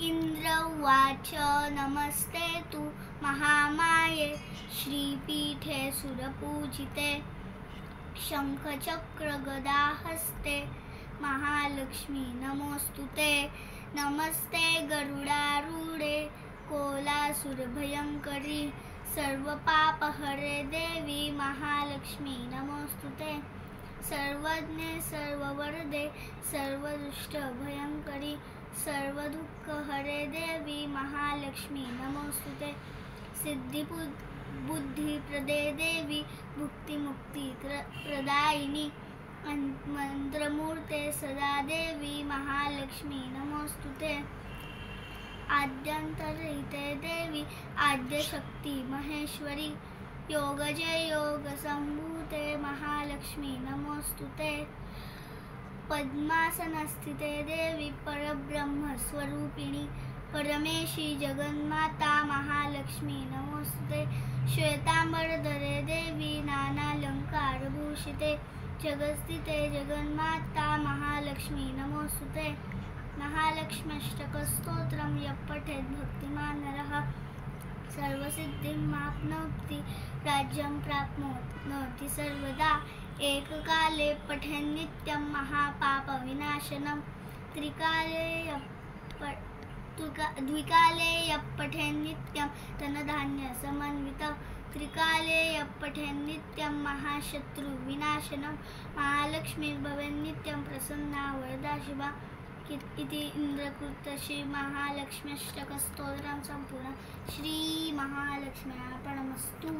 इंद्र उवाच नमस्ते तु महामाये श्रीपीठे सुरपूजिते शंखचक्रगदाहस्ते महालक्ष्मी नमोस्तुते। नमस्ते गरुडारूढे कोलासुरभयंकरी सर्वपापहरे देवी महालक्ष्मी नमोस्तुते। सर्वज्ञे सर्ववरदे सर्वदुष्टभयंकरी सर्वदुःखहरे देवी महालक्ष्मी नमोस्तुते। सिद्धिबुद्धिप्रदे देवी भुक्तिमुक्तिप्रदायिनी मंत्रमूर्ते सदा देवी महालक्ष्मी नमोस्तुते। आद्यंतरहिते देवी आद्यशक्ती महेश्वरी योगजे योगसंभूते महालक्ष्मी नमोस्तुते। पद्मासनस्थिते देवी परब्रह्मस्वरूपिणी परमेशी जगन्माता महालक्ष्मी नमोस्तुते। श्वेतांबरधरे देवी नानालंकारभूषिते जगत्स्थिते जगन्माता महालक्ष्मी नमोस्तुते। महालक्ष्म्यष्टकस्तोत्रं यः पठेत् भक्तिमान् नरः सर्वसिद्धिमाप्नोति राज्यं प्राप्नोति सर्वदा। एककाले पठेन्नित्यं महापापविनाशनं द्विकाले यः पठेन्नित्यं धनधान्यसमन्वितं त्रिकाले यः पठेन्नित्यं महाशत्रुविनाशनं महालक्ष्मीर्भवेन्नित्यं प्रसन्ना वरदा शिवा। इति इंद्रकृत श्री महालक्ष्म्यष्टकस्तोत्रं संपूर्णं। श्री महालक्ष्म्यार्पणमस्तु।